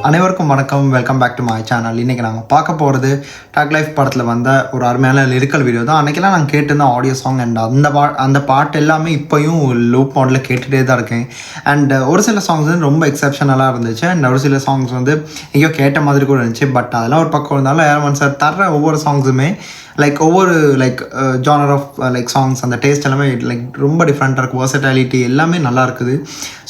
அனைவருக்கும் வணக்கம். Welcome back to my channel. இன்றைக்கி நாங்கள் பார்க்க போகிறது டாக் லைஃப் படத்தில் வந்த ஒரு அருமையான லிரிக்கல் வீடியோ தான். அன்றைக்கெல்லாம் நாங்கள் கேட்டிருந்தோம் ஆடியோ சாங் அண்ட் அந்த பாட்டு எல்லாமே இப்போயும் லூப் மாடலில் கேட்டுகிட்டே தான் இருக்கேன். அண்ட் ஒரு சில சாங்ஸ் வந்து ரொம்ப எக்ஸப்ஷனலாக இருந்துச்சு. அண்ட் ஒரு சில சாங்ஸ் வந்து எங்கேயோ கேட்ட மாதிரி கூட இருந்துச்சு. பட் அதெல்லாம் ஒரு பக்கம் இருந்தாலும் ஏர்மன் சார் தர்ற ஒவ்வொரு சாங்ஸுமே ஒவ்வொரு ஜானர் ஆஃப் சாங்ஸ் அந்த டேஸ்ட் எல்லாமே ரொம்ப டிஃப்ரெண்ட்டாக இருக்குது. வர்சட்டாலிட்டி எல்லாமே நல்லா இருக்குது.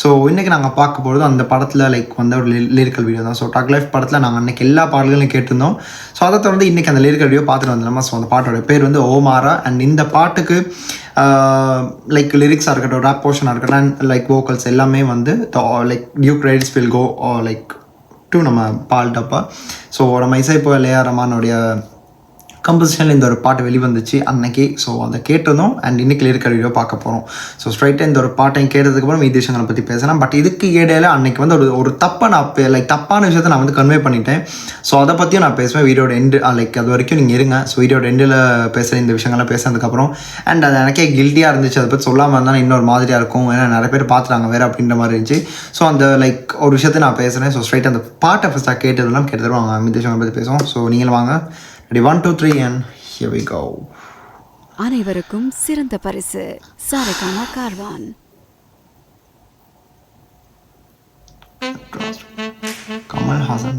ஸோ இன்றைக்கி நாங்கள் பார்க்க போகிறது அந்த படத்தில் வந்த ஒரு லிரிக்கல் வீடியோ தான். ஸோ டாக் லைஃப் படத்தில் நாங்கள் அன்றைக்கி எல்லா பாடல்களையும் கேட்டிருந்தோம். ஸோ அதை தொடர்ந்து இன்றைக்கி அந்த லிரிக்கல் வீடியோ பார்த்துட்டு வந்துடலாமா. ஸோ அந்த பாட்டோட பேர் வந்து ஓமாரா. அண்ட் இந்த பாட்டுக்கு லிரிக்ஸாக இருக்கட்டும், ரேப் போர்ஷனாக இருக்கட்டும், அண்ட் வோக்கல்ஸ் எல்லாமே வந்து due credits will go to நம்ம பால் டப்பா. ஸோ நம்ம இசைப்பு ஏஆர் ரஹ்மானுடைய கம்போசிஷனில் இந்த ஒரு பாட்டு வெளிவந்துச்சு அன்னைக்கு. ஸோ அதை கேட்டிருந்தோம். அண்ட் இன்றைக்கி லிரிக்கல் வீடியோ பார்க்க போகிறோம். ஸோ ஸ்ட்ரைட்டாக இந்த ஒரு பாட்டையும் கேட்டதுக்கப்புறம் மீதி விஷயங்களை பற்றி பேசலாம். பட் இதுக்கு இடையில அன்றைக்கி வந்து ஒரு தப்பை நான் தப்பான விஷயத்தை நான் வந்து கன்வே பண்ணிட்டேன். ஸோ அதை பற்றியும் நான் பேசுவேன் வீடியோட எண்டு. அது வரைக்கும் நீங்கள் இருங்க. ஸோ வீடியோட எண்டில் பேசுகிற இந்த விஷயங்கள்லாம் பேசுனதுக்கப்புறம் அண்ட் அது எனக்கே கில்ட்டியாக இருந்துச்சு. அதை பற்றி சொல்லாமல் இருந்தால் இன்னொரு மாதிரியாக இருக்கும். ஏன்னா நிறைய பேர் பார்த்துட்டாங்க வேறு அப்படின்ற மாதிரி இருந்துச்சு. ஸோ அந்த ஒரு விஷயத்தை நான் பேசுகிறேன். ஸோ ஸ்ட்ரைட்டாக அந்த பாட்டை ஃபஸ்ட்டாக கேட்டதெல்லாம் வாங்க மீதி விஷயங்களை பற்றி பேசுவோம். ஸோ நீங்களும் வாங்க. Ready, 1, 2, 3 and here we go. அனைவருக்கும் சிறந்த பரிசு Saregama Carvaan. Kamal Hassan.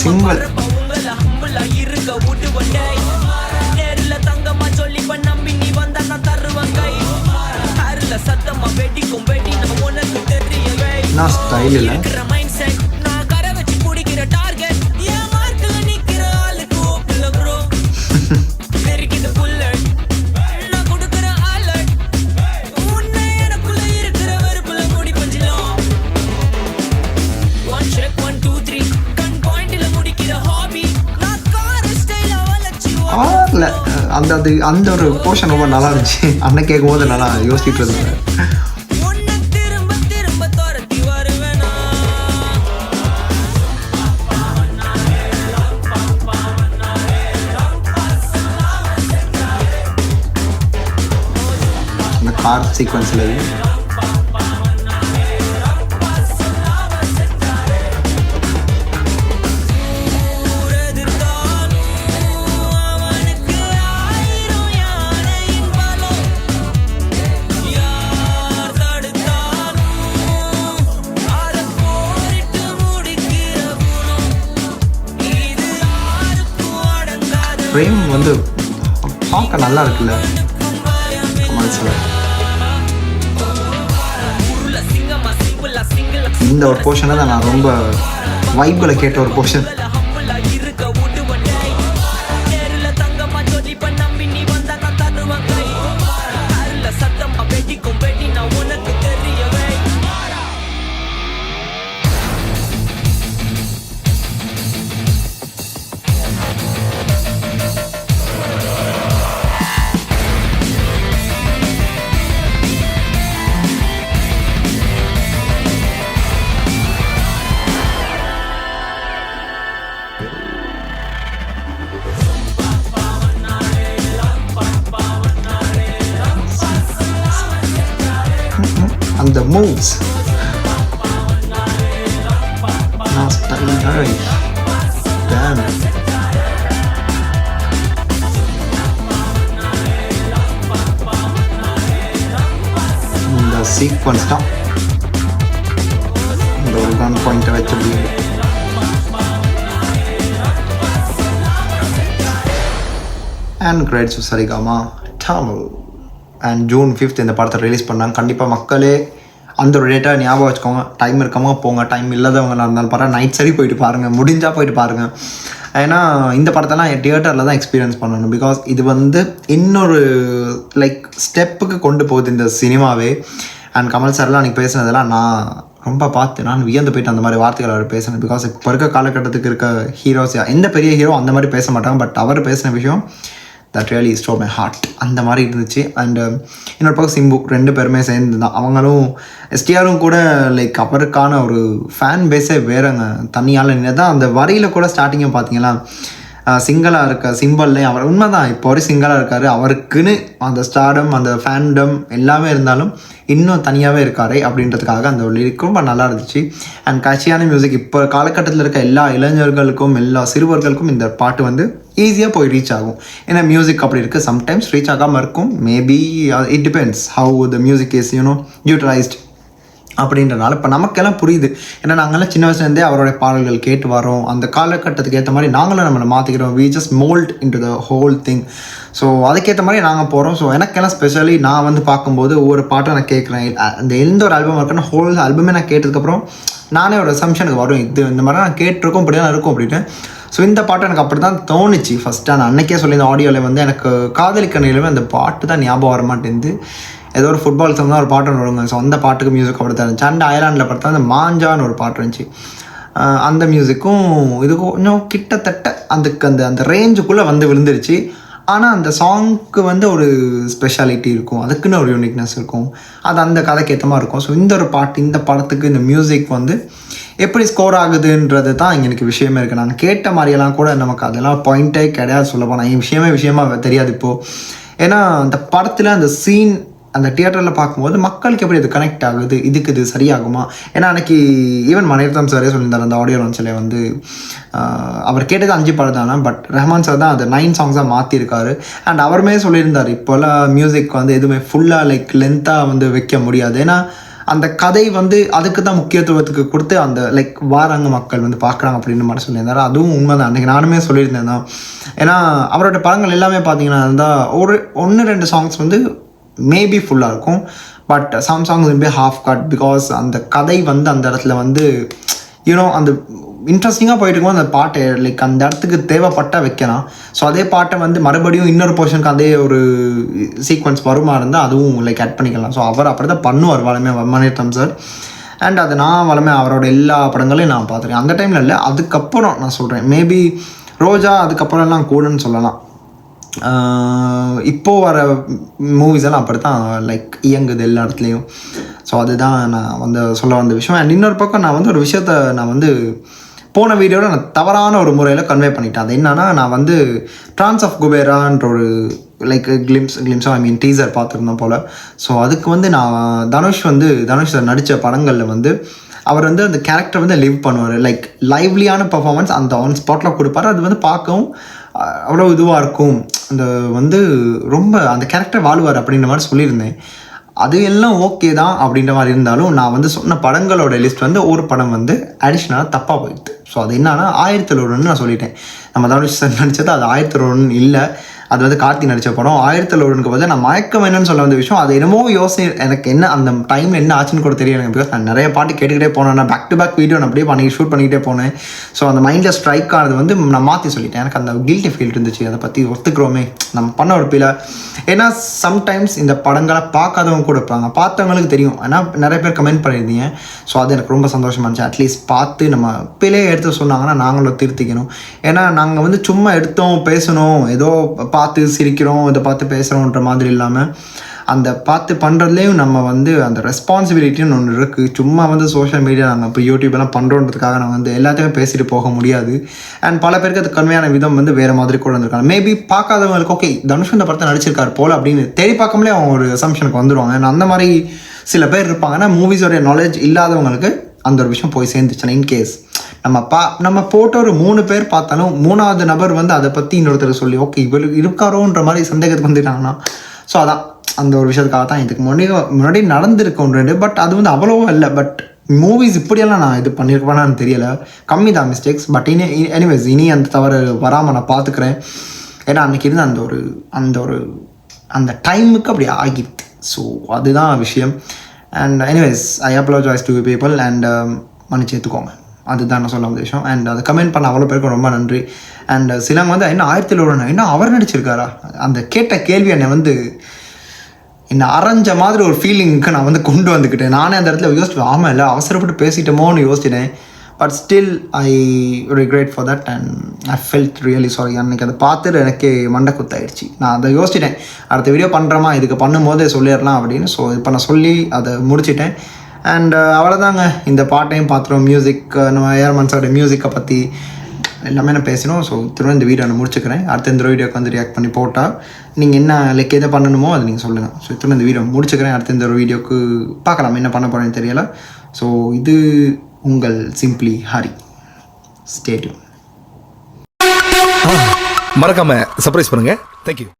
Simple நான் ஸ்டைல் இல்லை. அந்த ஒரு போர்ஷன் ரொம்ப நல்லா இருந்துச்சு. அண்ணன் கேட்கும் போது நல்லா யோசிச்சுட்டு இருந்தேன். அந்த கார் சீக்வன்ஸில் ஃப்ரேம் வந்து பார்க்க நல்லா இருக்குல்ல. இந்த ஒரு போர்ஷனை தான் நான் ரொம்ப வைப்பில் கேட்ட ஒரு portion. The moves. Now styling her. Damn. The sequence தான் இந்த ஒரு கன் பாயிண்ட் வச்சு and grades Saregama Tamil. And June 5th இந்த படத்தை ரிலீஸ் பண்ணாங்க. கண்டிப்பாக மக்களே அந்த ஒரு டேட்டா ஞாபகம் வச்சுக்கோங்க. டைம் இருக்கவங்க போங்க, டைம் இல்லாதவங்களாக இருந்தாலும் பரவாயில்ல, நைட் சரி போயிட்டு பாருங்கள், முடிஞ்சால் போயிட்டு பாருங்கள். ஏன்னா இந்த படத்தெல்லாம் தியேட்டரில் தான் எக்ஸ்பீரியன்ஸ் பண்ணணும். பிகாஸ் இது வந்து இன்னொரு ஸ்டெப்புக்கு கொண்டு போகுது இந்த சினிமாவே. அண்ட் கமல் சார்லாம் அன்றைக்கி பேசுனதெல்லாம் நான் ரொம்ப பார்த்து நான் வியந்து போயிட்டு அந்த மாதிரி வார்த்தைகள் அவர் பேசினேன். பிகாஸ் இப்போ இருக்க காலகட்டத்துக்கு இருக்க ஹீரோஸ் எந்த பெரிய ஹீரோ அந்த மாதிரி பேச மாட்டாங்க. பட் அவர் பேசின விஷயம் that really stole my heart. அந்த மாதிரி இருந்துச்சு. அண்ட் இன்னொரு பக்கம் சிம்பு, 2 பேருமே சேர்ந்து தான். அவங்களும் எஸ்டிஆரும் கூட லைக் அவருக்கான ஒரு ஃபேன் பேஸே வேறங்க, தனியால் நின்று தான். அந்த வரியில் கூட ஸ்டார்டிங்கை பார்த்தீங்கன்னா சிங்கிளாக இருக்க சிம்பிள்லேயும் அவர் உண்மை தான், இப்போ வரையும் சிங்கிளாக இருக்கார். அவருக்குன்னு அந்த ஸ்டார்டம், அந்த ஃபேண்டம் எல்லாமே இருந்தாலும் இன்னும் தனியாகவே இருக்காரு அப்படின்றதுக்காக அந்த லிரிக் ரொம்ப நல்லா இருந்துச்சு. அண்ட் கட்சியான மியூசிக் இப்போ காலகட்டத்தில் இருக்க எல்லா இளைஞர்களுக்கும் எல்லா சிறுவர்களுக்கும் இந்த பாட்டு வந்து ஈஸியாக போய் ரீச் ஆகும். ஏன்னா மியூசிக் அப்படி இருக்குது. சம்டைம்ஸ் ரீச் ஆகாமல் இருக்கும். Maybe it depends how the music is utilised அப்படின்றனால. இப்போ நமக்கெல்லாம் புரியுது. ஏன்னா நாங்கள்லாம் சின்ன வயசுலேருந்தே அவருடைய பாடல்கள் கேட்டு வரோம். அந்த காலகட்டத்துக்கு ஏற்ற மாதிரி நாங்களும் நம்மளை மாற்றிக்கிறோம். We just mould into the whole thing. So அதுக்கேற்ற மாதிரி நாங்கள் போகிறோம். ஸோ எனக்கெல்லாம் ஸ்பெஷலி நான் வந்து பார்க்கும்போது ஒவ்வொரு பாட்டும் நான் கேட்குறேன். அந்த எந்த ஒரு ஆல்பம் இருக்குன்னா ஹோல் ஆல்பமே நான் கேட்டதுக்கப்புறம் நானே ஒரு அசம்ஷனுக்கு வரும், இது இந்த மாதிரி நான் கேட்டிருக்கோம், இப்படி தான் இருக்கும் அப்படின்னு. ஸோ இந்த பாட்டு எனக்கு அப்படி தான் தோணுச்சு ஃபஸ்ட்டாக. நான் அன்றைக்கே சொல்லி இந்த ஆடியோவில் வந்து எனக்கு காதலிக்க நிலையிலுமே அந்த பாட்டு தான் ஞாபகம் வர மாட்டேங்குது. ஏதோ ஒரு ஃபுட்பால் சம் தான் ஒரு பாட்டு வருங்க. ஸோ அந்த பாட்டுக்கு மியூசிக் அப்படி தான் இருந்துச்சு. அண்ட் அயர்லாண்டில் பார்த்தா அந்த மாஞ்சான்னு ஒரு பாட்டு இருந்துச்சு. அந்த மியூசிக்கும் இதுக்கும் கொஞ்சம் கிட்டத்தட்ட அந்த ரேஞ்சுக்குள்ளே வந்து விழுந்துருச்சு. ஆனால் அந்த சாங்க்கு வந்து ஒரு ஸ்பெஷாலிட்டி இருக்கும், அதுக்குன்னு ஒரு யூனிக்னஸ் இருக்கும். அது அந்த கதைக்கு ஏற்ற மாதிரி இருக்கும். ஸோ இந்த ஒரு பாட்டு, இந்த படத்துக்கு இந்த மியூசிக் வந்து எப்படி ஸ்கோர் ஆகுதுன்றது தான் இங்கே எனக்கு விஷயமே இருக்குது. நான் கேட்ட மாதிரியெல்லாம் கூட நமக்கு அதெல்லாம் பாயிண்ட்டே கிடையாது சொல்ல போனால். என் விஷயமாக தெரியாது இப்போது. ஏன்னா அந்த படத்தில் அந்த சீன் அந்த தியேட்டரில் பார்க்கும்போது மக்களுக்கு எப்படி அது கனெக்ட் ஆகுது, இதுக்கு இது சரியாகுமா. ஏன்னா அன்றைக்கி ஈவன் மணிரத்னம் சாரே சொல்லியிருந்தார் அந்த ஆடியோ லான்ச்சில் வந்து அவர் கேட்டது 5 பாடல் தானே, பட் ரஹ்மான் சார் தான் அதை 9 சாங்ஸாக மாற்றிருக்காரு. அண்ட் அவருமே சொல்லியிருந்தார் இப்போல்லாம் மியூசிக் வந்து எதுவுமே ஃபுல்லாக லைக் லென்த்தாக வந்து வைக்க முடியாது. ஏன்னா அந்த கதை வந்து அதுக்கு தான் முக்கியத்துவத்துக்கு கொடுத்து அந்த லைக் வாராங்க மக்கள் வந்து பார்க்குறாங்க அப்படின்னு மாதிரி சொல்லியிருந்தார். அதுவும் உண்மை தான். அன்றைக்கி நானுமே சொல்லியிருந்தேன் தான். ஏன்னா அவரோட படங்கள் எல்லாமே பார்த்தீங்கன்னா இருந்தால் ஒரு 1-2 சாங்ஸ் வந்து மேபி ஃபுல்லாக இருக்கும். But some songs will be half cut. Because அந்த கதை வந்து அந்த இடத்துல வந்து அந்த இன்ட்ரெஸ்டிங்காக போயிட்டு இருக்கும். அந்த பாட்டை லைக் அந்த இடத்துக்கு தேவைப்பட்டால் வைக்கலாம். ஸோ அதே பாட்டை வந்து மறுபடியும் இன்னொரு போர்ஷனுக்கு அதே ஒரு சீக்வன்ஸ் வருமா இருந்தால் அதுவும் லைக் ஆட் பண்ணிக்கலாம். ஸோ அவர் அப்படி தான் பண்ணுவார் வளமே மணிரத்னம் சார். அண்ட் அது நான் வளமே அவரோட எல்லா படங்களையும் நான் பார்த்துருக்கேன். அந்த டைமில் இல்லை, அதுக்கப்புறம் நான் சொல்கிறேன். மேபி ரோஜா அதுக்கப்புறம்லாம் கூடன்னு சொல்லலாம். இப்போது வர மூவிஸ் எல்லாம் அப்படி தான் லைக் இயங்குது எல்லா இடத்துலையும். ஸோ அதுதான் நான் வந்து சொல்ல வந்த விஷயம். அண்ட் இன்னொரு பக்கம் நான் வந்து ஒரு விஷயத்த நான் வந்து போன வீடியோவில் நான் தவறான ஒரு முறையில் கன்வே பண்ணிட்டேன். அது என்னன்னா, நான் வந்து ட்ரான்ஸ் ஆஃப் குபேரான்ற ஒரு லைக் கிளிம்ஸோ டீசர் பார்த்துருந்தோம் போல். ஸோ அதுக்கு வந்து நான் தனுஷ் சார் நடித்த படங்களில் வந்து அவர் வந்து அந்த கேரக்டர் வந்து லிவ் பண்ணுவார். லைக் லைவ்லியான பர்ஃபார்மன்ஸ் அந்த ஆன் ஸ்பாட்டில் கொடுப்பாரு. அது வந்து பார்க்கவும் அவ்வளோ இதுவாக இருக்கும். அந்த வந்து ரொம்ப அந்த கேரக்டர் வாழ்வார் அப்படின்ற மாதிரி சொல்லியிருந்தேன். அது எல்லாம் ஓகே தான் அப்படின்ற மாதிரி இருந்தாலும் நான் வந்து சொன்ன படங்களோட லிஸ்ட் வந்து ஒரு படம் வந்து அடிஷ்னலாக தப்பாக போயிடுது. ஸோ அது என்னன்னா 1001 நான் சொல்லிட்டேன். நம்ம தனுஷ் சார் நடித்தது அது 1001 இல்லை, அது வந்து கார்த்தி நடித்த படம். 1001க்கு பதில் நான் மயக்கம் என்னன்னு சொல்ல வந்த விஷயம். அது என்னமோ யோசனை எனக்கு என்ன அந்த டைமில் என்ன ஆச்சுன்னு கூட தெரியல எனக்கு. பிகாஸ் நான் நிறைய பாட்டு கேட்டுக்கிட்டே போனேன். நான் பேக் டு பேக் வீடியோ நான் அப்படியே ஷூட் பண்ணிக்கிட்டே போனேன். ஸோ அந்த மைண்டில் ஸ்ட்ரைக் ஆனது வந்து நான் மாற்றி சொல்லிட்டேன். எனக்கு அந்த கில்ட்டி ஃபீல் இருந்துச்சு. அதை பற்றி ஒத்துக்கிறோமே நம்ம பண்ண ஒரு பிள்ளை. ஏன்னா சம்டைம்ஸ் இந்த படங்களை பார்க்காதவங்க கூட இருப்பாங்க, பார்த்தவங்களுக்கு தெரியும். ஏன்னா நிறைய பேர் கமெண்ட் பண்ணியிருந்தீங்க. ஸோ அது எனக்கு ரொம்ப சந்தோஷமாக இருந்துச்சு. அட்லீஸ்ட் பார்த்து நம்ம பிள்ளையை எடுத்து சொன்னாங்கன்னா நாங்களும் திருத்திக்கணும். ஏன்னா நாங்கள் வந்து சும்மா எடுத்தோம் பேசணும், ஏதோ பார்த்து சிரிக்கிறோம், இதை பார்த்து பேசுகிறோன்ற மாதிரி இல்லாமல் அந்த பார்த்து பண்ணுறதுலேயும் நம்ம வந்து அந்த ரெஸ்பான்சிபிலிட்டின்னு ஒன்று இருக்குது. சும்மா வந்து சோஷியல் மீடியா நாங்கள் இப்போ யூடியூப்லாம் பண்ணுறோன்றதுக்காக நான் வந்து எல்லாத்தையுமே பேசிட்டு போக முடியாது. அண்ட் பல பேருக்கு அது கம்மியான விதம் வந்து வேறு மாதிரி கூட இருந்திருக்காங்க. மேபி பார்க்காதவங்களுக்கு ஓகே தனுஷ் இந்த படத்தை நடிச்சிருக்காரு போல் அப்படின்னு தேடி பார்க்கலே அவங்க ஒரு அசம்ஷனுக்கு வந்துடுவாங்க. ஏன்னா அந்த மாதிரி சில பேர் இருப்பாங்கன்னா மூவிஸோடைய நாலேஜ் இல்லாதவங்களுக்கு அந்த ஒரு விஷயம் போய் சேர்ந்துச்சுன்னா இன்கேஸ் நம்ம போட்ட ஒரு 3 பேர் பார்த்தாலும் 3வது நபர் வந்து அதை பற்றி இன்னொருத்தர் சொல்லி ஓகே இவரு இருக்காரோன்ற மாதிரி சந்தேகத்துக்கு வந்துட்டாங்கன்னா ஸோ அதான் அந்த ஒரு விஷயத்துக்காக தான் இதுக்கு முன்னாடி நடந்திருக்கோம் 2. பட் அது வந்து அவ்வளோவா இல்லை. பட் மூவிஸ் இப்படியெல்லாம் நான் இது பண்ணியிருப்பேனான்னு தெரியலை, கம்மி தான் மிஸ்டேக்ஸ். பட் எனிவேஸ் இனி அந்த தவறு வராமல் நான் பார்த்துக்கிறேன். ஏன்னா அன்றைக்கி இருந்து அந்த டைமுக்கு அப்படி ஆகிடுது. ஸோ அதுதான் விஷயம். And anyways I apologise to people and மன்னிச்சு ஏற்றுக்கோங்க. அதுதான் நான் சொல்ல வந்த விஷயம். அண்ட் அதை கமெண்ட் பண்ண அவ்வளோ பேருக்கும் ரொம்ப நன்றி. அண்ட் சிலவங்க வந்து என்ன 1001 என்ன அவர் நடிச்சிருக்காரா அந்த கேட்ட கேள்வி என்னை வந்து என்னை அரைஞ்ச மாதிரி ஒரு ஃபீலிங்க்கு நான் வந்து கொண்டு வந்துக்கிட்டேன். நானே அந்த இடத்துல யோசிச்சுட்டு ஆமாம் இல்லை அவசரப்பட்டு பேசிட்டோமோன்னு யோசிச்சிட்டேன். But still I regret for that and I felt really sorry. அன்றைக்கி அதை பார்த்துட்டு எனக்கே மண்டை குத்தாயிடுச்சு. நான் அதை யோசிச்சிட்டேன், அடுத்த வீடியோ பண்ணுறோமா இதுக்கு பண்ணும்போதே சொல்லிடலாம் அப்படின்னு. ஸோ இப்போ நான் சொல்லி அதை முடிச்சிட்டேன். அண்ட் அவ்வளோதாங்க, இந்த பாட்டையும் பார்த்துருவோம். மியூசிக் நம்ம ஏஆர் மன்சோட மியூசிக்கை பற்றி எல்லாமே நான் பேசணும். ஸோ திரும்ப இந்த வீடியோ நான் முடிச்சுக்கிறேன். அடுத்த இந்த வீடியோக்கு வந்து ரியாக்ட் பண்ணி போட்டால் நீங்கள் என்ன லைக் எதை பண்ணணுமோ அதை நீங்கள் சொல்லுங்கள். ஸோ திரும்ப இந்த வீடியோ முடிச்சுக்கிறேன். அடுத்த இந்த ஒரு வீடியோக்கு பார்க்கலாம் என்ன பண்ண போகிறேன்னு தெரியல. ஸோ இது உங்கள் சிம்பிளி ஹரி. Stay tuned. மறக்காம சர்ப்ரைஸ் பண்ணுங்க. தேங்க்யூ.